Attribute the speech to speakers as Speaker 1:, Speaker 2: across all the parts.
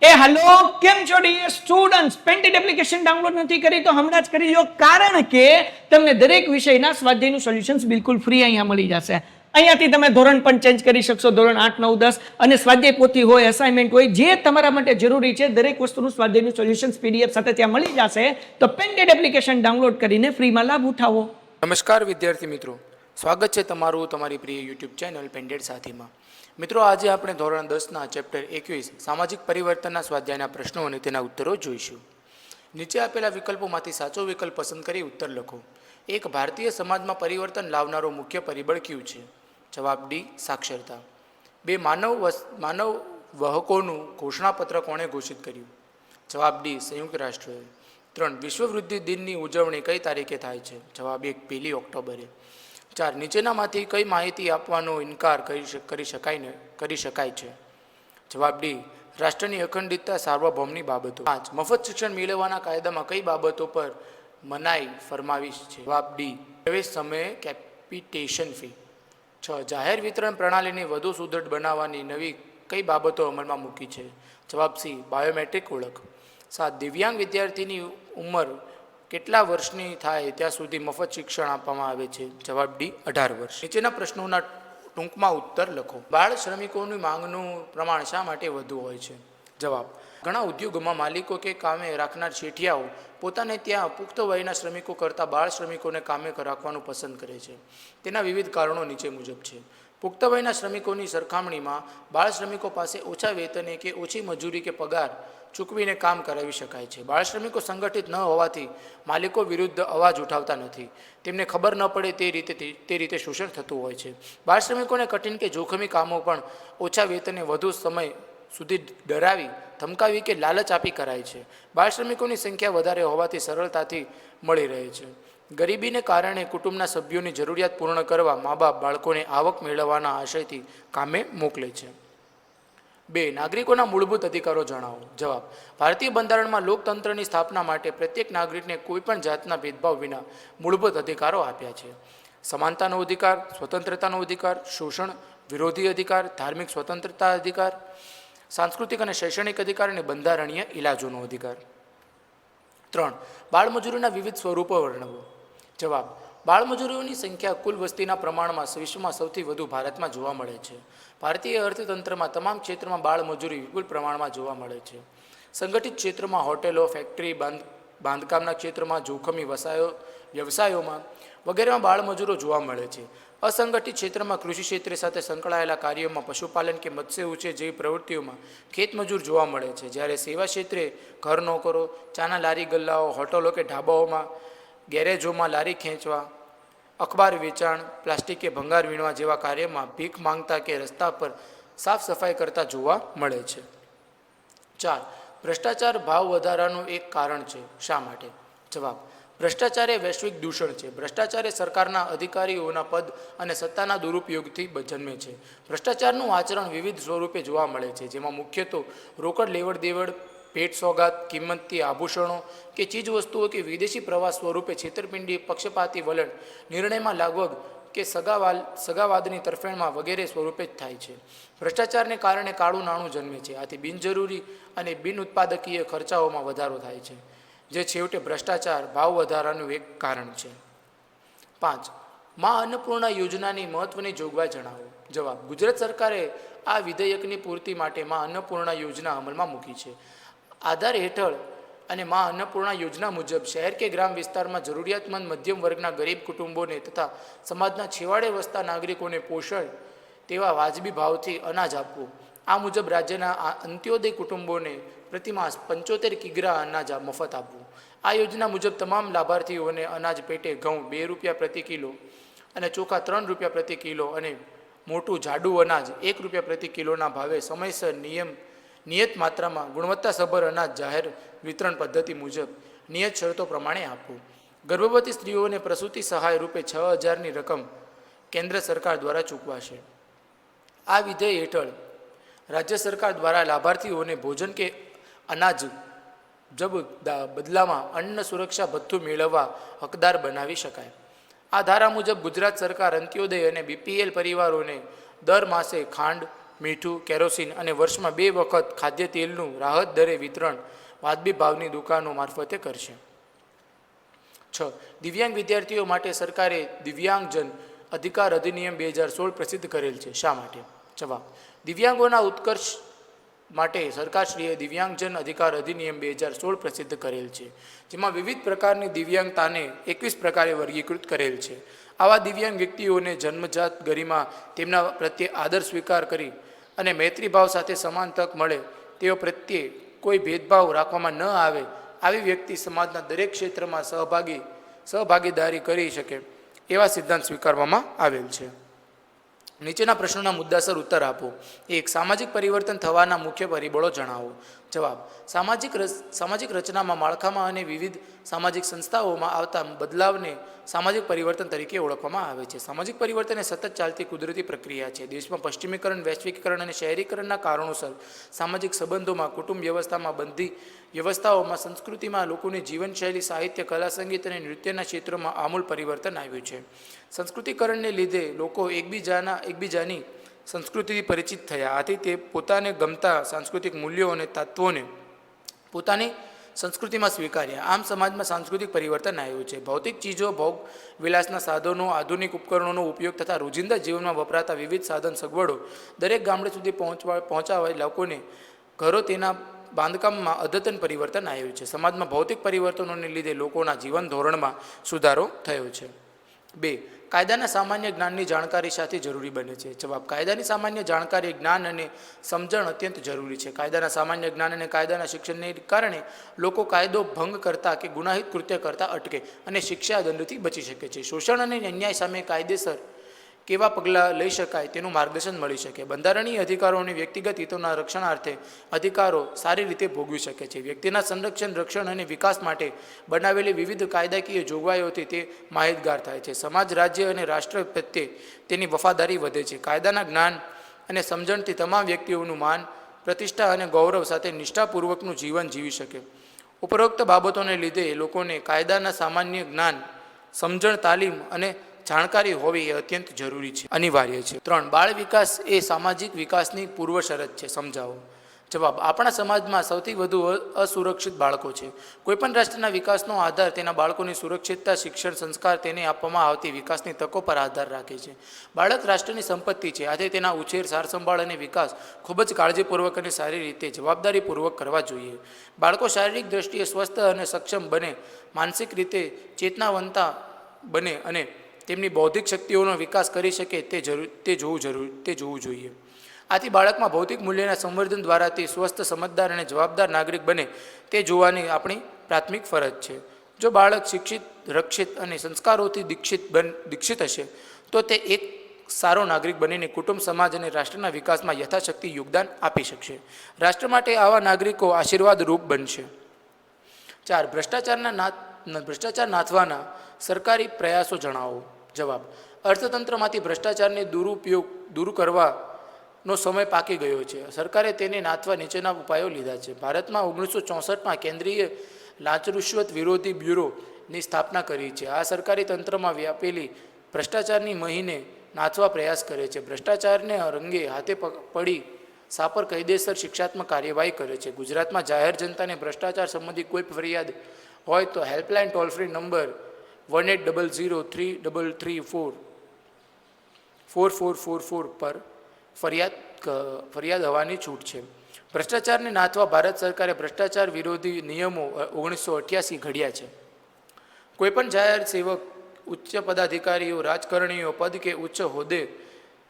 Speaker 1: Hello કેમ છો dear students? Painted application download નથી કરી તો હમણાં જ કરી લો, કારણ કે તમને દરેક વિષયના સ્વાધ્યાયનું સોલ્યુશન્સ બિલકુલ ફ્રી અહીંયા મળી જશે. અહીંયાથી તમે ધોરણ પણ ચેન્જ કરી શકશો, ધોરણ 8, 9, 10 અને સ્વાધ્યાય પોથી હોય, અસાઇનમેન્ટ હોય, જે તમારા માટે જરૂરી છે દરેક વસ્તુનું સ્વાધ્યાયનું સોલ્યુશન્સ પીડીએફ સાથે ત્યાં મળી જશે. તો પેન્ટેડ એપ્લિકેશન ડાઉનલોડ કરીને ફ્રીમાં લાભ ઉઠાવો.
Speaker 2: નમસ્કાર વિદ્યાર્થી મિત્રો, સ્વાગત છે તમારું તમારી પ્રિય યુટ્યુબ ચેનલ પેન્ટેડ સાથીમાં. મિત્રો, આજે આપણે ધોરણ 10ના ચેપ્ટર 21 સામાજિક પરિવર્તનના સ્વાધ્યાયના પ્રશ્નો અને તેના ઉત્તરો જોઈશું. નીચે આપેલા વિકલ્પોમાંથી સાચો વિકલ્પ પસંદ કરી ઉત્તર લખો. એક, ભારતીય સમાજમાં પરિવર્તન લાવનારો મુખ્ય પરિબળ કયું છે? જવાબ ડી, સાક્ષરતા. 2, માનવ વહકોનું ઘોષણાપત્ર કોણે ઘોષિત કર્યું? જવાબ ડી, સંયુક્ત રાષ્ટ્રોએ. 3, વિશ્વ વૃદ્ધિ દિનની ઉજવણી કઈ તારીખે થાય છે? જવાબ 1, 1 ઓક્ટોબરે. 4, નીચેનામાંથી કઈ માહિતી આપવાનો ઇનકાર કરી શકાય છે? જવાબ ડી, રાષ્ટ્રની અખંડિતતા સાર્વભૌમની બાબતો. 5, મફત શિક્ષણ મેળવવાના કાયદામાં કઈ બાબતો પર મનાઈ ફરમાવી છે? જવાબ ડી, પ્રવેશ સમયે કેપિટેશન ફી. 6, જાહેર વિતરણ પ્રણાલીને વધુ સુદૃઢ બનાવવાની નવી કઈ બાબતો અમલમાં મૂકી છે? જવાબ સી, બાયોમેટ્રિક ઓળખ. 7, દિવ્યાંગ વિદ્યાર્થીની ઉંમર કેટલા વર્ષની થાય ત્યાં સુધી મફત શિક્ષણ આપવામાં આવે છે? જવાબ ડી, 18 વર્ષ. નીચેના પ્રશ્નોના ટૂંકમાં ઉત્તર લખો. બાળ શ્રમિકોની માંગનું પ્રમાણ શા માટે વધુ હોય છે? જવાબ, ઘણા ઉદ્યોગોમાં માલિકો કે કામે રાખનાર શેઠિયાઓ પોતાને ત્યાં પુખ્ત વયના શ્રમિકો કરતાં બાળ શ્રમિકોને કામે રાખવાનું પસંદ કરે છે. તેના વિવિધ કારણો નીચે મુજબ છે. પુખ્ત વયના શ્રમિકોની સરખામણીમાં બાળ શ્રમિકો પાસે ઓછા વેતને કે ઓછી મજૂરી કે પગાર ચૂકવીને કામ કરાવી શકાય છે. બાળ શ્રમિકો સંગઠિત ન હોવાથી માલિકો વિરુદ્ધ અવાજ ઉઠાવતા નથી. તેમને ખબર ન પડે તે રીતે શોષણ થતું હોય છે. બાળ શ્રમિકોને કઠિન કે જોખમી કામો પણ ઓછા વેતને વધુ સમય સુધી ડરાવી, ધમકાવી કે લાલચ આપી કરાય છે. બાળ શ્રમિકોની સંખ્યા વધારે હોવાથી સરળતાથી મળી રહે છે. ગરીબીને કારણે કુટુંબના સભ્યોની જરૂરિયાત પૂર્ણ કરવા મા બાપ બાળકોને આવક મેળવવાના આશયથી કામે મોકલે છે. 2, નાગરિકોના મૂળભૂત અધિકારો જણાવો. જવાબ, ભારતીય બંધારણમાં લોકતંત્રની સ્થાપના માટે પ્રત્યેક નાગરિકને કોઈપણ જાતના ભેદભાવ વિના મૂળભૂત અધિકારો આપ્યા છે. સમાનતાનો અધિકાર, સ્વતંત્રતાનો અધિકાર, શોષણ વિરોધી અધિકાર, ધાર્મિક સ્વતંત્રતા અધિકાર, સાંસ્કૃતિક અને શૈક્ષણિક અધિકાર અને બંધારણીય ઇલાજોનો અધિકાર. 3, બાળમજૂરીના વિવિધ સ્વરૂપો વર્ણવો. જવાબ, બાળમજૂરીઓની સંખ્યા કુલ વસ્તીના પ્રમાણમાં વિશ્વમાં સૌથી વધુ ભારતમાં જોવા મળે છે. ભારતીય અર્થતંત્રમાં તમામ ક્ષેત્રમાં બાળમજૂરી વિપુલ પ્રમાણમાં જોવા મળે છે. સંગઠિત ક્ષેત્રમાં, હોટેલો, ફેક્ટરી, બાંધકામના ક્ષેત્રમાં, જોખમી વ્યવસાયોમાં વગેરેમાં બાળમજૂરો જોવા મળે છે. અસંગઠિત ક્ષેત્રમાં, કૃષિ ક્ષેત્ર સાથે સંકળાયેલા કાર્યોમાં, પશુપાલન કે મત્સ્ય ઉછેર જેવી પ્રવૃત્તિઓમાં ખેતમજૂર જોવા મળે છે. જ્યારે સેવા ક્ષેત્રે ઘર નોકરો, ચાના લારી ગલ્લાઓ, હોટલો કે ઢાબાઓમાં, ગેરેજોમાં લારી ખેંચવા, અખબાર વેચાણ, પ્લાસ્ટિક કે ભંગાર વીણવા જેવા કાર્યમાં, ભીખ માંગતા કે રસ્તા પર સાફ સફાઈ કરતા જોવા મળે છે. 4, ભ્રષ્ટાચાર ભાવ વધારાનું એક કારણ છે. શા માટે? જવાબ, ભ્રષ્ટાચાર એ વૈશ્વિક દૂષણ છે. ભ્રષ્ટાચાર એ સરકારના અધિકારીઓના પદ અને સત્તાના દુરુપયોગથી જન્મે છે. ભ્રષ્ટાચારનું આચરણ વિવિધ સ્વરૂપે જોવા મળે છે, જેમાં મુખ્યત્વે રોકડ લેવડ દેવડ, ભેટ સોગાદ, કિંમતી આભૂષણો કે ચીજવસ્તુઓ કે વિદેશી પ્રવાસ સ્વરૂપે છેતરપિંડી, પક્ષપાતી વલણ, નિર્ણયમાં લાગવગ કે સગાવાદની તરફેણમાં વગેરે સ્વરૂપે જ થાય છે. ભ્રષ્ટાચારને કારણે કાળું નાણું જન્મે છે. આથી બિનજરૂરી અને બિન ઉત્પાદકીય ખર્ચાઓમાં વધારો થાય છે, જે છેવટે ભ્રષ્ટાચાર ભાવ વધારાનું એક કારણ છે. 5, મા અન્નપૂર્ણા યોજનાની મહત્વની જોગવાઈ જણાવો. જવાબ, ગુજરાત સરકારે આ વિધેયકની પૂર્તિ માટે મા અન્નપૂર્ણા યોજના અમલમાં મૂકી છે. આધાર હેઠળ અને મા અન્નપૂર્ણા યોજના મુજબ શહેર કે ગ્રામ વિસ્તારમાં જરૂરિયાતમંદ મધ્યમ વર્ગના ગરીબ કુટુંબોને તથા સમાજના છેવાડે વસતા નાગરિકોને પોષણ તેવા વાજબી ભાવથી અનાજ આપવું. આ મુજબ રાજ્યના અંત્યોદય કુટુંબોને પ્રતિમાસ 75 કિગ્રા અનાજ મફત આપવું. આ યોજના મુજબ તમામ લાભાર્થીઓને અનાજ પેટે ઘઉં 2 રૂપિયા પ્રતિ કિલો અને ચોખા 3 રૂપિયા પ્રતિ કિલો અને મોટું જાડું અનાજ 1 રૂપિયા પ્રતિ કિલોના ભાવે સમયસર નિયત માત્રામાં ગુણવત્તાસભર અનાજ જાહેર વિતરણ પદ્ધતિ મુજબ નિયત શરતો પ્રમાણે આપવું. ગર્ભવતી સ્ત્રીઓને પ્રસૂતિ સહાય રૂપે 6,000ની રકમ કેન્દ્ર સરકાર દ્વારા ચૂકવાશે. આ વિધેય હેઠળ રાજ્ય સરકાર દ્વારા લાભાર્થીઓને ભોજન કે અનાજ બદલામાં અન્ન સુરક્ષા ભથ્થું મેળવવા હકદાર બનાવી શકાય. આ ધારા મુજબ ગુજરાત સરકાર અંત્યોદય અને બીપીએલ પરિવારોને દર માસે ખાંડ, મીઠું, કેરોસીન અને વર્ષમાં 2 વખત ખાદ્ય તેલનું રાહત દરે વિતરણ વાજબી ભાવની દુકાનો મારફતે કરશે. 6. દિવ્યાંગ વિદ્યાર્થીઓ માટે સરકારે દિવ્યાંગજન અધિકાર અધિનિયમ 2016 પ્રસિદ્ધ કરેલ છે. શા માટે? જવાબ: દિવ્યાંગોના ઉત્કર્ષ માટે સરકારશ્રીએ દિવ્યાંગજન અધિકાર અધિનિયમ 2016 પ્રસિદ્ધ કરેલ છે, જેમાં વિવિધ પ્રકારની દિવ્યાંગતાને 21 પ્રકારે વર્ગીકૃત કરેલ છે. આવા દિવ્યાંગ વ્યક્તિઓને જન્મજાત ગરિમા, તેમના પ્રત્યે આદર સ્વીકાર કરી અને મૈત્રીભાવ સાથે સમાન તક મળે, તેઓ પ્રત્યે કોઈ ભેદભાવ રાખવામાં ન આવે, આવી વ્યક્તિ સમાજના દરેક ક્ષેત્રમાં સહભાગીદારી કરી શકે, એવા સિદ્ધાંત સ્વીકારવામાં આવેલ છે. નીચેના પ્રશ્નોના મુદ્દાસર ઉત્તર આપો. 1. સામાજિક પરિવર્તન થવાના મુખ્ય પરિબળો જણાવો. જવાબ: સામાજિક રચનામાં, માળખામાં અને વિવિધ સામાજિક સંસ્થાઓમાં આવતા બદલાવને સામાજિક પરિવર્તન તરીકે ઓળખવામાં આવે છે. સામાજિક પરિવર્તન એ સતત ચાલતી કુદરતી પ્રક્રિયા છે. દેશમાં પશ્ચિમીકરણ, વૈશ્વિકીકરણ અને શહેરીકરણના કારણોસર સામાજિક સંબંધોમાં, કુટુંબ વ્યવસ્થામાં, બંધી વ્યવસ્થાઓમાં, સંસ્કૃતિમાં, લોકોની જીવનશૈલી, સાહિત્ય, કલા, સંગીત અને નૃત્યના ક્ષેત્રોમાં આમૂલ પરિવર્તન આવ્યું છે. સંસ્કૃતિકરણને લીધે લોકો એકબીજાની સંસ્કૃતિથી પરિચિત થયા. આથી તે પોતાને ગમતા સાંસ્કૃતિક મૂલ્યો અને તત્વોને પોતાની સંસ્કૃતિમાં સ્વીકાર્યા. આમ સમાજમાં સાંસ્કૃતિક પરિવર્તન આવ્યું છે. ભૌતિક ચીજો, ભોગ વિલાસના સાધનો, આધુનિક ઉપકરણોનો ઉપયોગ તથા રોજિંદા જીવનમાં વપરાતા વિવિધ સાધન સગવડો દરેક ગામડે સુધી પહોંચાડવા લોકોને ઘરો તેના બાંધકામમાં અદ્યતન પરિવર્તન આવ્યું છે. સમાજમાં ભૌતિક પરિવર્તનોને લીધે લોકોના જીવન ધોરણમાં સુધારો થયો છે. 2. કાયદાના સામાન્ય જ્ઞાનની જાણકારી સાથે જરૂરી બને છે. જવાબ: કાયદાની સામાન્ય જાણકારી, જ્ઞાન અને સમજણ અત્યંત જરૂરી છે. કાયદાના સામાન્ય જ્ઞાન અને કાયદાના શિક્ષણને કારણે લોકો કાયદો ભંગ કરતા કે ગુનાહિત કૃત્ય કરતા અટકે અને શિક્ષા દંડથી બચી શકે છે. શોષણ અને અન્યાય સામે કાયદેસર કેવા પગલાં લઈ શકાય તેનું માર્ગદર્શન મળી શકે. બંધારણીય અધિકારો અને વ્યક્તિગત હિતોના રક્ષણાર્થે અધિકારો સારી રીતે ભોગવી શકે છે. વ્યક્તિના સંરક્ષણ, રક્ષણ અને વિકાસ માટે બનાવેલી વિવિધ કાયદાકીય જોગવાઈઓથી તે માહિતગાર થાય છે. સમાજ, રાજ્ય અને રાષ્ટ્ર પ્રત્યે તેની વફાદારી વધે છે. કાયદાના જ્ઞાન અને સમજણથી તમામ વ્યક્તિઓનું માન, પ્રતિષ્ઠા અને ગૌરવ સાથે નિષ્ઠાપૂર્વકનું જીવન જીવી શકે. ઉપરોક્ત બાબતોને લીધે લોકોને કાયદાના સામાન્ય જ્ઞાન, સમજણ, તાલીમ અને જાણકારી હોવી એ અત્યંત જરૂરી છે, અનિવાર્ય છે. 3. બાળ વિકાસ એ સામાજિક વિકાસની પૂર્વ શરત છે. સમજાવો. જવાબ: આપણા સમાજમાં સૌથી વધુ અસુરક્ષિત બાળકો છે. કોઈપણ રાષ્ટ્રના વિકાસનો આધાર તેના બાળકોની સુરક્ષિતતા, શિક્ષણ, સંસ્કાર, તેને આપવામાં આવતી વિકાસની તકો પર આધાર રાખે છે. બાળક રાષ્ટ્રની સંપત્તિ છે. આથી તેના ઉછેર, સારસંભાળ અને વિકાસ ખૂબ જ કાળજીપૂર્વક અને સારી રીતે જવાબદારીપૂર્વક કરવા જોઈએ. બાળકો શારીરિક દ્રષ્ટિએ સ્વસ્થ અને સક્ષમ બને, માનસિક રીતે ચેતનાવંતા બને અને તેમની બૌદ્ધિક શક્તિઓનો વિકાસ કરી શકે તે જોવું જોઈએ. આથી બાળકમાં ભૌતિક મૂલ્યના સંવર્ધન દ્વારા તે સ્વસ્થ, સમજદાર અને જવાબદાર નાગરિક બને તે જોવાની આપણી પ્રાથમિક ફરજ છે. જો બાળક શિક્ષિત, રક્ષિત અને સંસ્કારોથી દીક્ષિત હશે તો તે એક સારો નાગરિક બનીને કુટુંબ, સમાજ અને રાષ્ટ્રના વિકાસમાં યથાશક્તિ યોગદાન આપી શકશે. રાષ્ટ્ર માટે આવા નાગરિકો આશીર્વાદરૂપ બનશે. 4. ભ્રષ્ટાચાર નાથવાના સરકારી પ્રયાસો જણાવો. જવાબ: અર્થતંત્રમાંથી ભ્રષ્ટાચારને દૂર કરવાનો સમય પાકી ગયો છે. સરકારે તેને નાથવા નીચેના ઉપાયો લીધા છે. ભારતમાં 1964માં કેન્દ્રીય લાંચ રૂશ્વત વિરોધી બ્યુરોની સ્થાપના કરી છે. આ સરકારી તંત્રમાં વ્યાપેલી ભ્રષ્ટાચારની મહીને નાથવા પ્રયાસ કરે છે. ભ્રષ્ટાચારને રંગે હાથે પડી સાપર કાયદેસર શિક્ષાત્મક કાર્યવાહી કરે છે. ગુજરાતમાં જાહેર જનતાને ભ્રષ્ટાચાર સંબંધી કોઈ ફરિયાદ હોય તો હેલ્પલાઇન ટોલ ફ્રી નંબર 1800-333-4444 પર ફરિયાદ હવાની છૂટ છે. ભ્રષ્ટાચારને નાથવા ભારત સરકારે ભ્રષ્ટાચાર વિરોધી નિયમો 1988 ઘડ્યા છે. કોઈપણ જાહેર સેવક, ઉચ્ચ પદાધિકારીઓ, રાજકારણીઓ પદ કે ઉચ્ચ હોદ્દે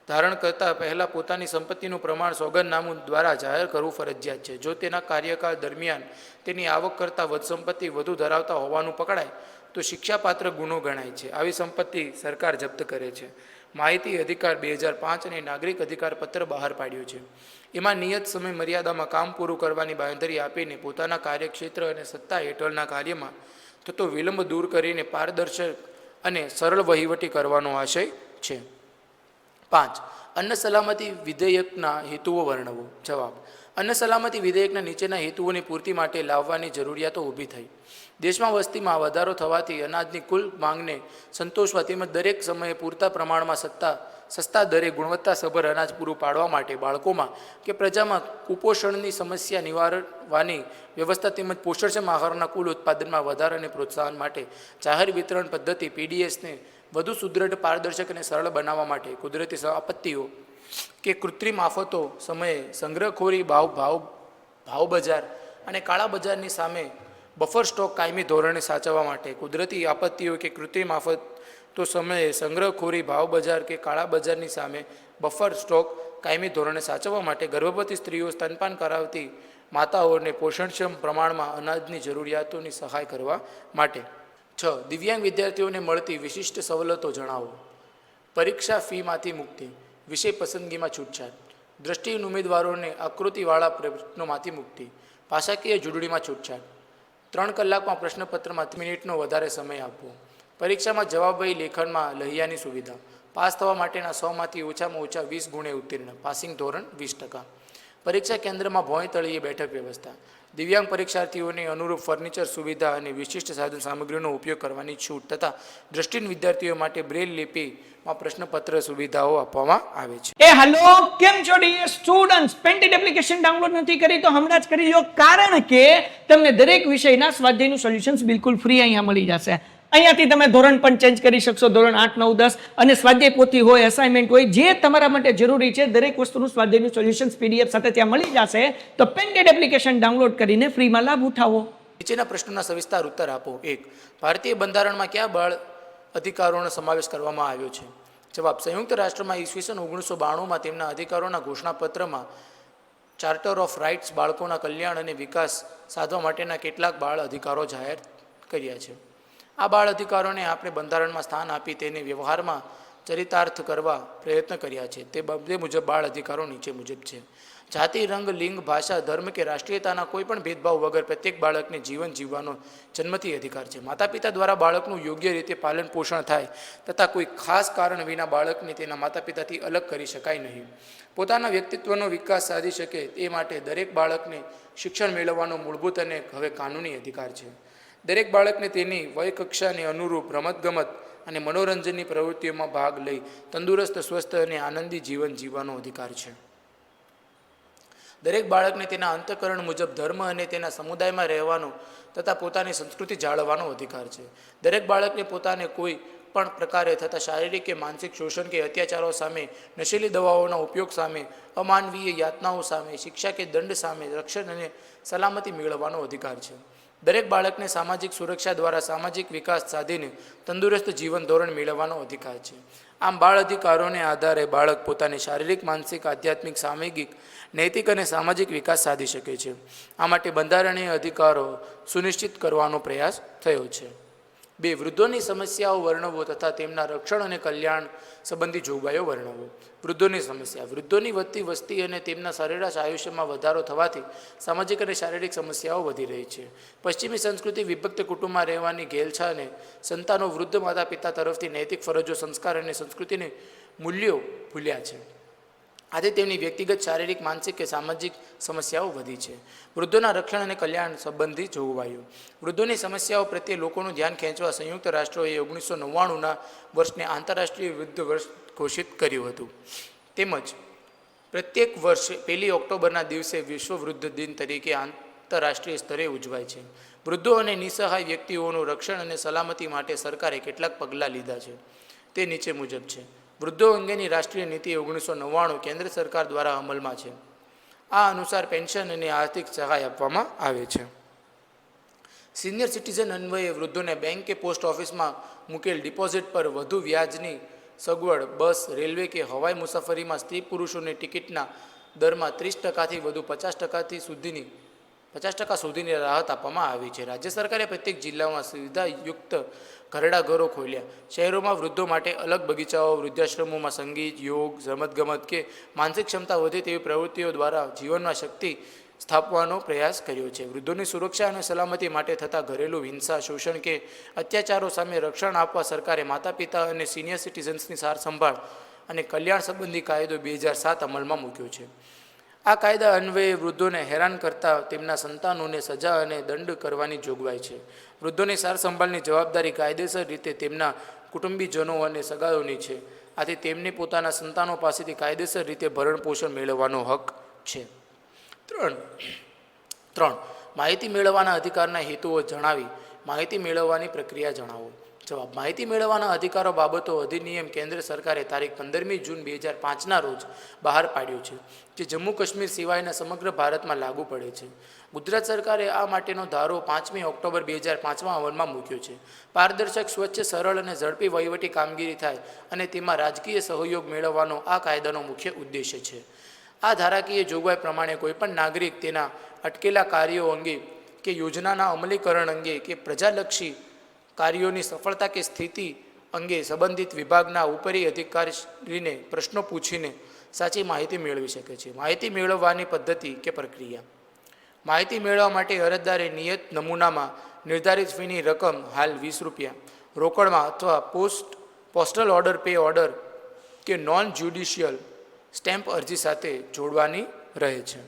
Speaker 2: ધારણ કરતા પહેલાં પોતાની સંપત્તિનું પ્રમાણ સોગંદનામું દ્વારા જાહેર કરવું ફરજિયાત છે. જો તેના કાર્યકાળ દરમિયાન તેની આવક કરતાં વધુ સંપત્તિ ધરાવતા હોવાનું પકડાય તો શિક્ષાપાત્ર ગુનો ગણાય છે. આવી સંપત્તિ સરકાર જપ્ત કરે છે. માહિતી અધિકાર 2005 અને નાગરિક અધિકાર પત્ર બહાર પાડ્યું છે. એમાં નિયત સમય મર્યાદામાં કામ પૂરું કરવાની બાંયધરી આપીને પોતાના કાર્યક્ષેત્ર અને સત્તા હેઠળના કાર્યમાં થતો વિલંબ દૂર કરીને પારદર્શક અને સરળ વહીવટી કરવાનો આશય છે. 5. અન્ન સલામતી વિધેયકના હેતુઓ વર્ણવો. જવાબ: અન્ન સલામતી વિધેયકના નીચેના હેતુઓની પૂર્તિ માટે લાવવાની જરૂરિયાતો ઊભી થઈ. દેશમાં વસ્તીમાં વધારો થવાથી અનાજની કુલ માંગને સંતોષવા તેમજ દરેક સમયે પૂરતા પ્રમાણમાં સસ્તા દરે ગુણવત્તાસભર અનાજ પૂરું પાડવા માટે બાળકોમાં કે પ્રજામાં કુપોષણની સમસ્યા નિવારવાની વ્યવસ્થા તેમજ પોષણક્ષમ આહારના કુલ ઉત્પાદનમાં વધારાને પ્રોત્સાહન માટે જાહેર વિતરણ પદ્ધતિ PDSને વધુ સુદૃઢ, પારદર્શક અને સરળ બનાવવા માટે કુદરતી આપત્તિઓ કે કૃત્રિમ આફતો સમયે સંગ્રહખોરી, ભાવ બજાર અને કાળા બજારની સામે બફર સ્ટોક કાયમી ધોરણે સાચવવા માટે કુદરતી આપત્તિઓ કે કૃત્રિમ આફતો સમયે સંગ્રહખોરી, ભાવ બજાર કે કાળા બજારની સામે બફર સ્ટોક કાયમી ધોરણે સાચવવા માટે ગર્ભવતી સ્ત્રીઓ, સ્તનપાન કરાવતી માતાઓને પોષણક્ષમ પ્રમાણમાં અનાજની જરૂરિયાતોની સહાય કરવા માટે. 6. દિવ્યાંગ વિદ્યાર્થીઓને મળતી વિશિષ્ટ સવલતો જણાવો. પરીક્ષા ફીમાંથી મુક્તિ, વિષય પસંદગીમાં છૂટછાટ, દ્રષ્ટિહીન ઉમેદવારોને આકૃતિવાળા પ્રશ્નોમાંથી મુક્તિ, ભાષાકીય જોડણીમાં છૂટછાટ, 3 કલાકમાં પ્રશ્નપત્રમાં 30 મિનિટનો વધારે સમય આપવો, પરીક્ષામાં જવાબવહી લેખનમાં લહિયાની સુવિધા, પાસ થવા માટેના 100માંથી ઓછામાં ઓછા 20 ગુણે ઉત્તીર્ણ, પાસિંગ ધોરણ 20%, પરીક્ષા કેન્દ્રમાં ભોંય તળિયે બેઠક વ્યવસ્થા, દિવ્યાંગ પરીક્ષાર્થીઓને અનુરૂપ ફર્નિચર સુવિધા અને વિશિષ્ટ સાધન સામગ્રીનો ઉપયોગ કરવાની છૂટ તથા દ્રષ્ટિહીન વિદ્યાર્થીઓ માટે બ્રેલ લિપિમાં પ્રશ્નપત્ર સુવિધાઓ આપવામાં આવે છે.
Speaker 1: હેલો, કેમ છો dear students? Painted application download નથી કરી તો હમણાં જ કરી લો, કારણ કે તમને દરેક વિષયના સ્વાધ્યાયનું સોલ્યુશન્સ બિલકુલ ફ્રી અહીંયા મળી જશે. અહીંયાથી તમે ધોરણ પણ ચેન્જ કરી શકશો, ધોરણ 8, 9, 10 અને સ્વાધ્યાય પોથી હોય, અસાઇનમેન્ટ હોય, જે તમારા માટે જરૂરી છે દરેક વસ્તુનું સ્વાધ્યાયનું સોલ્યુશન્સ PDF સાથે ત્યાં મળી જશે. તો પેન્ટેડ એપ્લિકેશન ડાઉનલોડ કરીને ફ્રીમાં લાભ ઉઠાવો.
Speaker 2: નીચેના પ્રશ્નોના સવિસ્તાર ઉત્તર આપો. 1. ભારતીય બંધારણમાં કયા બાળ અધિકારોનો સમાવેશ કરવામાં આવ્યો છે? જવાબ. સંયુક્ત રાષ્ટ્રમાં ઈસવીસન 1992માં તેમના અધિકારોના ઘોષણાપત્રમાં ચાર્ટર ઓફ રાઇટ્સ બાળકોના કલ્યાણ અને વિકાસ સાધવા માટેના કેટલાક બાળ અધિકારો જાહેર કર્યા છે. આ બાળ અધિકારોને આપણે બંધારણમાં સ્થાન આપી તેને વ્યવહારમાં ચરિતાર્થ કરવા પ્રયત્ન કર્યા છે. તે મુજબ બાળ અધિકારો નીચે મુજબ છે. જાતિ, રંગ, લિંગ, ભાષા, ધર્મ કે રાષ્ટ્રીયતાના કોઈ પણ ભેદભાવ વગર પ્રત્યેક બાળકને જીવન જીવવાનો જન્મથી અધિકાર છે. માતા પિતા દ્વારા બાળકનું યોગ્ય રીતે પાલન પોષણ થાય તથા કોઈ ખાસ કારણ વિના બાળકને તેના માતા પિતાથી અલગ કરી શકાય નહીં. પોતાના વ્યક્તિત્વનો વિકાસ સાધી શકે તે માટે દરેક બાળકને શિક્ષણ મેળવવાનો મૂળભૂત અને હવે કાનૂની અધિકાર છે. દરેક બાળકને તેની વય કક્ષાને અનુરૂપ રમતગમત અને મનોરંજનની પ્રવૃત્તિઓમાં ભાગ લઈ તંદુરસ્ત, સ્વસ્થ અને આનંદી જીવન જીવવાનો અધિકાર છે. દરેક બાળકને તેના અંતઃકરણ મુજબ ધર્મ અને તેના સમુદાયમાં રહેવાનો તથા પોતાની સંસ્કૃતિ જાળવવાનો અધિકાર છે. દરેક બાળકને પોતાને કોઈ પણ પ્રકારે થતા શારીરિક કે માનસિક શોષણ કે અત્યાચારો સામે, નશીલી દવાઓના ઉપયોગ સામે, અમાનવીય યાતનાઓ સામે, શિક્ષા કે દંડ સામે રક્ષણ અને સલામતી મેળવવાનો અધિકાર છે. દરેક બાળકને સામાજિક સુરક્ષા દ્વારા સામાજિક વિકાસ સાધીને તંદુરસ્ત જીવન ધોરણ મેળવવાનો અધિકાર છે. આમ બાળ અધિકારોને આધારે બાળક પોતાની શારીરિક, માનસિક, આધ્યાત્મિક, સામાજિક, નૈતિક અને સામાજિક વિકાસ સાધી શકે છે. આ માટે બંધારણીય અધિકારો સુનિશ્ચિત કરવાનો પ્રયાસ થયો છે. 2. વૃદ્ધોની સમસ્યાઓ વર્ણવો તથા તેમના રક્ષણ અને કલ્યાણ સંબંધી જોગવાઈઓ વર્ણવો. વૃદ્ધોની સમસ્યા. વૃદ્ધોની વધતી વસ્તી અને તેમના સરેરાશ આયુષ્યમાં વધારો થવાથી સામાજિક અને શારીરિક સમસ્યાઓ વધી રહી છે. પશ્ચિમી સંસ્કૃતિ વિભક્ત કુટુંબમાં રહેવાની ઘેલછા અને સંતાનો વૃદ્ધ માતા પિતા તરફથી નૈતિક ફરજો, સંસ્કાર અને સંસ્કૃતિની મૂલ્યો ભૂલ્યા છે. આજે તેમની વ્યક્તિગત, શારીરિક, માનસિક કે સામાજિક સમસ્યાઓ વધી છે. વૃદ્ધોના રક્ષણ અને કલ્યાણ સંબંધી જોગવાઈઓ. વૃદ્ધોની સમસ્યાઓ પ્રત્યે લોકોનું ધ્યાન ખેંચવા સંયુક્ત રાષ્ટ્રોએ 1999ના વર્ષને આંતરરાષ્ટ્રીય વૃદ્ધ વર્ષ ઘોષિત કર્યું હતું. તેમજ પ્રત્યેક વર્ષ 1 ઓક્ટોબરના દિવસે વિશ્વ વૃદ્ધ દિન તરીકે આંતરરાષ્ટ્રીય સ્તરે ઉજવાય છે. વૃદ્ધો અને નિસહાય વ્યક્તિઓનું રક્ષણ અને સલામતી માટે સરકારે કેટલાક પગલાં લીધા છે. તે નીચે મુજબ છે. વૃદ્ધો અંગેની રાષ્ટ્રીય નીતિ 1999 કેન્દ્ર સરકાર દ્વારા અમલમાં છે. આ અનુસાર પેન્શન અને આર્થિક સહાય આપવામાં આવે છે. સિનિયર સિટીઝન અન્વયે વૃદ્ધોને બેંક કે પોસ્ટ ઓફિસમાં મૂકેલ ડિપોઝિટ પર વધુ વ્યાજની સગવડ. બસ, રેલવે કે હવાઈ મુસાફરીમાં સ્ત્રી પુરુષોની ટિકિટના દરમાં 30%થી વધુ 50% સુધીની રાહત આપવામાં આવી છે. રાજ્ય સરકારે પ્રત્યેક જિલ્લામાં સુવિધાયુક્ત ઘરડા ઘરો ખોલ્યા. શહેરોમાં વૃદ્ધો માટે અલગ બગીચાઓ, વૃદ્ધાશ્રમોમાં સંગીત, યોગ, રમતગમત કે માનસિક ક્ષમતા વધે તેવી પ્રવૃત્તિઓ દ્વારા જીવનમાં શક્તિ સ્થાપવાનો પ્રયાસ કર્યો છે. વૃદ્ધોની સુરક્ષા અને સલામતી માટે થતા ઘરેલું હિંસા, શોષણ કે અત્યાચારો સામે રક્ષણ આપવા સરકારે માતા પિતા અને સિનિયર સિટીઝન્સની સાર સંભાળ અને કલ્યાણ સંબંધી કાયદો 2007 અમલમાં મૂક્યો છે. આ કાયદા અન્વયે વૃદ્ધોને હેરાન કરતા તેમના સંતાનોને સજા અને દંડ કરવાની જોગવાઈ છે. વૃદ્ધોની સાર સંભાળની જવાબદારી કાયદેસર રીતે તેમના કુટુંબીજનો અને સગાઓની છે. આથી તેમને પોતાના સંતાનો પાસેથી કાયદેસર રીતે ભરણપોષણ મેળવવાનો હક છે. 3. માહિતી મેળવવાના અધિકારના હેતુઓ જણાવી માહિતી મેળવવાની પ્રક્રિયા જણાવો. જવાબ. માહિતી મેળવવાના અધિકારો બાબતો અધિનિયમ કેન્દ્ર સરકારે તારીખ 15મી જૂન 2005ના રોજ બહાર પાડ્યો છે, જે જમ્મુ કાશ્મીર સિવાયના સમગ્ર ભારતમાં લાગુ પડે છે. ગુજરાત સરકારે આ માટેનો ધારો 5મી ઓક્ટોબર 2005માં અમલમાં મૂક્યો છે. પારદર્શક, સ્વચ્છ, સરળ અને ઝડપી વહીવટી કામગીરી થાય અને તેમાં રાજકીય સહયોગ મેળવવાનો આ કાયદાનો મુખ્ય ઉદ્દેશ્ય છે. આ ધારાકીય જોગવાઈ પ્રમાણે કોઈપણ નાગરિક તેના અટકેલા કાર્યો અંગે કે યોજનાના અમલીકરણ અંગે કે પ્રજાલક્ષી કાર્યોની સફળતા કે સ્થિતિ અંગે સંબંધિત વિભાગના ઉપરી અધિકારીને પ્રશ્નો પૂછીને સાચી માહિતી મેળવી શકે છે. માહિતી મેળવવાની પદ્ધતિ કે પ્રક્રિયા. માહિતી મેળવવા માટે અરજદારે નિયત નમૂનામાં નિર્ધારિત ફીની રકમ, હાલ ₹20, રોકડમાં અથવા પોસ્ટલ ઓર્ડર, પે ઓર્ડર કે નોન જ્યુડિશિયલ સ્ટેમ્પ અરજી સાથે જોડવાની રહે છે.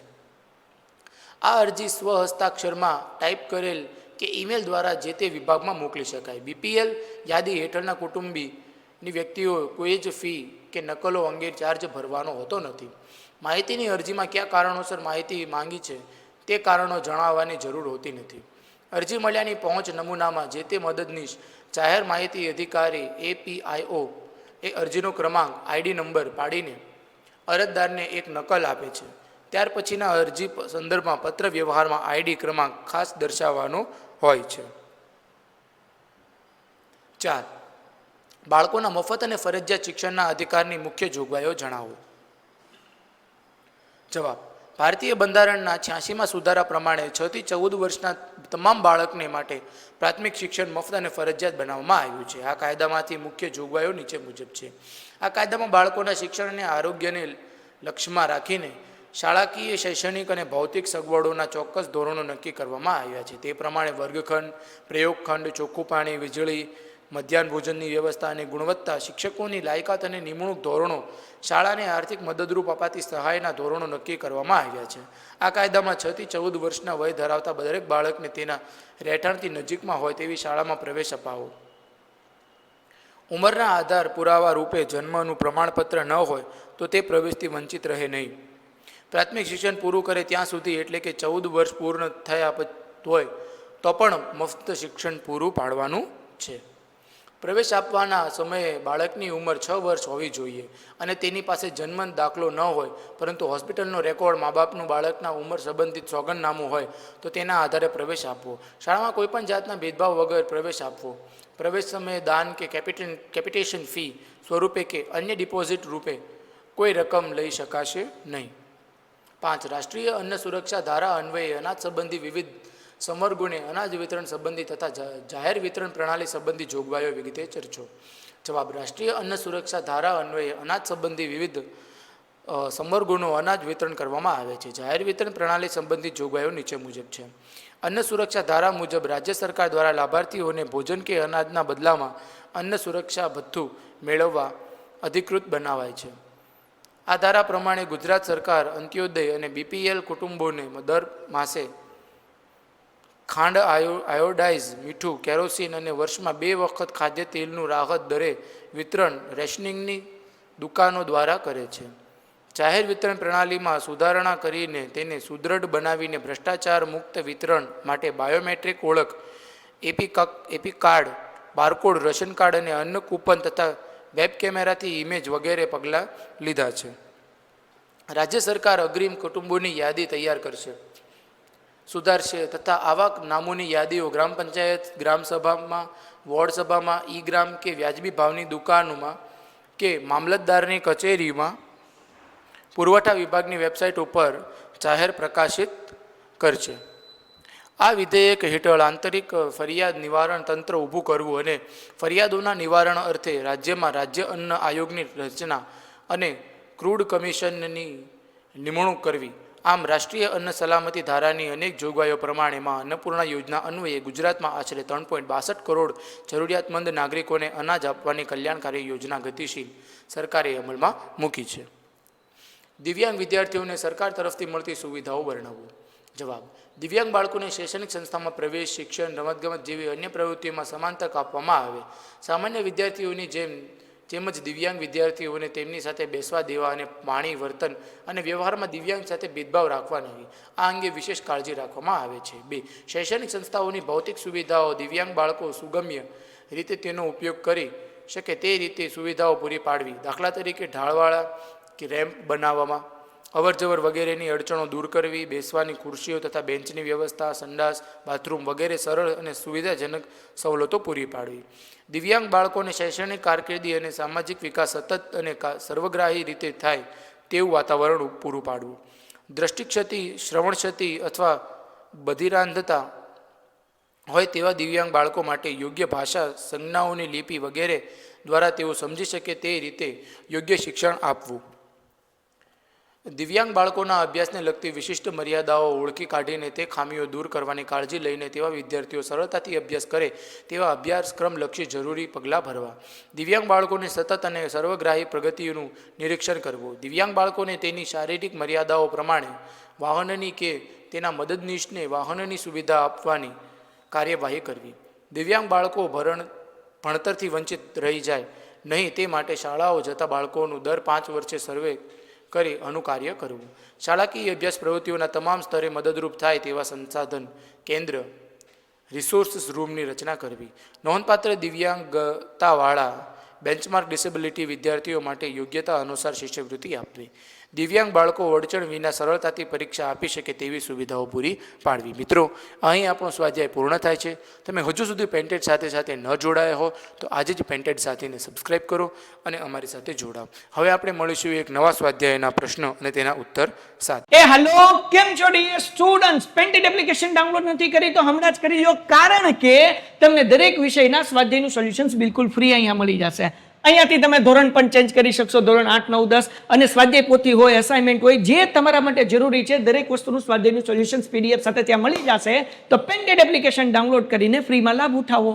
Speaker 2: આ અરજી સ્વહસ્તાક્ષરમાં ટાઈપ કરેલ કે ઈમેલ દ્વારા જે તે વિભાગમાં મોકલી શકાય. બીપીએલ યાદી હેઠળના કુટુંબીની વ્યક્તિઓ કોઈ જ ફી કે નકલો અંગે ચાર્જ ભરવાનો હોતો નથી. માહિતીની અરજીમાં કયા કારણોસર માહિતી માંગી છે તે કારણો જણાવવાની જરૂર હોતી નથી. અરજી મળ્યાની પહોંચ નમૂનામાં જે તે મદદનીશ જાહેર માહિતી અધિકારી APIO એ અરજીનો ક્રમાંક, ID નંબર પાડીને અરજદારને એક નકલ આપે છે. ત્યાર પછીના અરજી સંદર્ભમાં પત્ર વ્યવહારમાં ID ક્રમાંક ખાસ દર્શાવવાનો હોય છે. 4. બાળકોના મફત અને ફરજિયાત શિક્ષણના અધિકારની મુખ્ય જોગવાઈઓ જણાવો. જવાબ. ભારતીય બંધારણના 86માં સુધારા પ્રમાણે 6 થી 14 વર્ષના તમામ બાળકને માટે પ્રાથમિક શિક્ષણ મફત અને ફરજિયાત બનાવવામાં આવ્યું છે. આ કાયદામાંથી મુખ્ય જોગવાઈઓ નીચે મુજબ છે. આ કાયદામાં બાળકોના શિક્ષણ અને આરોગ્યને લક્ષ્યમાં રાખીને શાળાકીય, શૈક્ષણિક અને ભૌતિક સગવડોના ચોક્કસ ધોરણો નક્કી કરવામાં આવ્યા છે. તે પ્રમાણે વર્ગખંડ, પ્રયોગખંડ, ચોખ્ખું પાણી, વીજળી, મધ્યાહન ભોજનની વ્યવસ્થા અને ગુણવત્તા, શિક્ષકોની લાયકાત અને નિમણૂક ધોરણો, શાળાને આર્થિક મદદરૂપ અપાતી સહાયના ધોરણો નક્કી કરવામાં આવ્યા છે. આ કાયદામાં 6 થી 14 વર્ષના વય ધરાવતા દરેક બાળકને તેના રહેઠાણથી નજીકમાં હોય તેવી શાળામાં પ્રવેશ અપાવો. ઉંમરના આધાર પુરાવા રૂપે જન્મનું પ્રમાણપત્ર ન હોય તો તે પ્રવેશથી વંચિત રહે નહીં. પ્રાથમિક શિક્ષણ પૂરું કરે ત્યાં સુધી, એટલે કે 14 વર્ષ પૂર્ણ થયા હોય તો પણ મફત શિક્ષણ પૂરું પાડવાનું છે. પ્રવેશ આપવાના સમયે બાળકની ઉંમર 6 વર્ષ હોવી જોઈએ અને તેની પાસે જન્મ દાખલો ન હોય પરંતુ હોસ્પિટલનો રેકોર્ડ, મા બાપનું બાળકના ઉંમર સંબંધિત સોગંદનામું હોય તો તેના આધારે પ્રવેશ આપવો. શાળામાં કોઈપણ જાતના ભેદભાવ વગર પ્રવેશ આપવો. પ્રવેશ સમયે દાન કે કેપિટેશન ફી સ્વરૂપે કે અન્ય ડિપોઝિટ રૂપે કોઈ રકમ લઈ શકાશે નહીં. 5. રાષ્ટ્રીય અન્ન સુરક્ષા ધારા અન્વયે અનાજ સંબંધી વિવિધ સમર્ગોને અનાજ વિતરણ સંબંધી તથા જાહેર વિતરણ પ્રણાલી સંબંધી જોગવાઈઓ વિગતે ચર્ચો. જવાબ. રાષ્ટ્રીય અન્ન સુરક્ષા ધારા અન્વયે અનાજ સંબંધી વિવિધ સમર્ગોનું અનાજ વિતરણ કરવામાં આવે છે. જાહેર વિતરણ પ્રણાલી સંબંધિત જોગવાઈઓ નીચે મુજબ છે. અન્ન સુરક્ષા ધારા મુજબ રાજ્ય સરકાર દ્વારા લાભાર્થીઓને ભોજન કે અનાજના બદલામાં અન્ન સુરક્ષા ભથ્થું મેળવવા અધિકૃત બનાવાય છે. આ ધારા પ્રમાણે ગુજરાત સરકાર અંત્યોદય અને BPL કુટુંબોને દર માસે ખાંડ, આયોડાઇઝ, મીઠું, કેરોસીન અને વર્ષમાં 2 વખત ખાદ્ય તેલનું રાહત દરે વિતરણ રેશનિંગની દુકાનો દ્વારા કરે છે. જાહેર વિતરણ પ્રણાલીમાં સુધારણા કરીને તેને સુદૃઢ બનાવીને ભ્રષ્ટાચાર મુક્ત વિતરણ માટે બાયોમેટ્રિક ઓળખ, AP card, barcode, ration card અને અન્ન કૂપન તથા વેબ કેમેરાથી ઇમેજ વગેરે પગલાં લીધા છે. રાજ્ય સરકાર અગ્રીમ કુટુંબોની યાદી તૈયાર કરશે, સુધારશે તથા આવા નામોની યાદીઓ ગ્રામ પંચાયત, ગ્રામસભામાં, વોર્ડ સભામાં, ઈ-ગ્રામ કે વ્યાજબી ભાવની દુકાનોમાં કે મામલતદારની કચેરીમાં પુરવઠા વિભાગની વેબસાઇટ ઉપર જાહેર પ્રકાશિત કરશે. આ વિધેયક હેઠળ આંતરિક ફરિયાદ નિવારણ તંત્ર ઊભું કરવું અને ફરિયાદોના નિવારણ અર્થે રાજ્યમાં રાજ્ય અન્ન આયોગની રચના અને ક્રૂડ કમિશનની નિમણૂક કરવી. આમ રાષ્ટ્રીય અન્ન સલામતી ધારાની અનેક જોગવાઈઓ પ્રમાણેમાં અન્નપૂર્ણા યોજના અન્વયે ગુજરાતમાં આશરે 3.62 કરોડ જરૂરિયાતમંદ નાગરિકોને અનાજ આપવાની કલ્યાણકારી યોજના ગતિશીલ સરકારે અમલમાં મૂકી છે. દિવ્યાંગ વિદ્યાર્થીઓને સરકાર તરફથી મળતી સુવિધાઓ વર્ણવો. જવાબ: દિવ્યાંગ બાળકોને શૈક્ષણિક સંસ્થામાં પ્રવેશ, શિક્ષણ, રમતગમત જેવી અન્ય પ્રવૃત્તિઓમાં સમાન તક આપવામાં આવે. સામાન્ય વિદ્યાર્થીઓની જેમ જ દિવ્યાંગ વિદ્યાર્થીઓને તેમની સાથે બેસવા દેવા અને પાણી, વર્તન અને વ્યવહારમાં દિવ્યાંગ સાથે ભેદભાવ રાખવા નહીં. આ અંગે વિશેષ કાળજી રાખવામાં આવે છે. 2. શૈક્ષણિક સંસ્થાઓની ભૌતિક સુવિધાઓ દિવ્યાંગ બાળકો સુગમ્ય રીતે તેનો ઉપયોગ કરી શકે તે રીતે સુવિધાઓ પૂરી પાડવી. દાખલા તરીકે ઢાળવાળા કે રેમ્પ બનાવવામાં, અવરજવર વગેરેની અડચણો દૂર કરવી, બેસવાની ખુરશીઓ તથા બેન્ચની વ્યવસ્થા, સંડાસ, બાથરૂમ વગેરે સરળ અને સુવિધાજનક સવલતો પૂરી પાડવી. દિવ્યાંગ બાળકોને શૈક્ષણિક કારકિર્દી અને સામાજિક વિકાસ સતત અને સર્વગ્રાહી રીતે થાય તેવું વાતાવરણ પૂરું પાડવું. દ્રષ્ટિક્ષતિ, શ્રવણક્ષતિ અથવા બધિરાંધતા હોય તેવા દિવ્યાંગ બાળકો માટે યોગ્ય ભાષા, સંજ્ઞાઓની લિપિ વગેરે દ્વારા તેઓ સમજી શકે તે રીતે યોગ્ય શિક્ષણ આપવું. દિવ્યાંગ બાળકોના અભ્યાસને લગતી વિશિષ્ટ મર્યાદાઓ ઓળખી કાઢીને તે ખામીઓ દૂર કરવાની કાળજી લઈને તેવા વિદ્યાર્થીઓ સરળતાથી અભ્યાસ કરે તેવા અભ્યાસક્રમલક્ષી જરૂરી પગલાં ભરવા. દિવ્યાંગ બાળકોને સતત અને સર્વગ્રાહી પ્રગતિનું નિરીક્ષણ કરવું. દિવ્યાંગ બાળકોને તેની શારીરિક મર્યાદાઓ પ્રમાણે વાહનની કે તેના મદદનીશને વાહનની સુવિધા આપવાની કાર્યવાહી કરવી. દિવ્યાંગ બાળકો ભણતરથી વંચિત રહી જાય નહીં તે માટે શાળાઓ જતા બાળકોનું દર 5 વર્ષે સર્વે કરી અનુકાર્ય કરવું. શાળાકીય અભ્યાસ પ્રવૃત્તિઓના તમામ સ્તરે મદદરૂપ થાય તેવા સંસાધન કેન્દ્ર રિસોર્સિસ રૂમની રચના કરવી. નોંધપાત્ર દિવ્યાંગતાવાળા બેન્ચમાર્ક ડિસેબિલિટી વિદ્યાર્થીઓ માટે યોગ્યતા અનુસાર શિષ્યવૃત્તિ આપવી. દિવ્યાંગ બાળકો અડચણ વિના સરળતાથી પરીક્ષા આપી શકે તેવી સુવિધાઓ પૂરી પાડવી. મિત્રો, અહીં આપણો સ્વાધ્યાય પૂર્ણ થાય છે. તમે હજુ સુધી પેન્ટેડ સાથે ન જોડાયા હો તો આજે જ પેન્ટેડ સાથીને સબસ્ક્રાઈબ કરો અને અમારી સાથે જોડાઓ. હવે આપણે મળીશું એક નવા સ્વાધ્યાયના પ્રશ્નો અને તેના ઉત્તર સાથે.
Speaker 1: હેલો, કેમ છો dear students? Painted application download નથી કરી તો હમણાં જ કરી લો, કારણ કે તમને દરેક વિષયના સ્વાધ્યાયનું સોલ્યુશન્સ બિલકુલ ફ્રી અહીંયા મળી જશે. અહીંયાથી તમે ધોરણ પણ ચેન્જ કરી શકશો, ધોરણ 8, 9, 10 અને સ્વાધ્યાય પોથી હોય, અસાઇનમેન્ટ હોય, જે તમારા માટે જરૂરી છે દરેક વસ્તુનું સ્વાધ્યાયનું સોલ્યુશન્સ PDF સાથે ત્યાં મળી જશે. તો પેન્ટેડ એપ્લિકેશન ડાઉનલોડ કરીને ફ્રીમાં લાભ ઉઠાવો.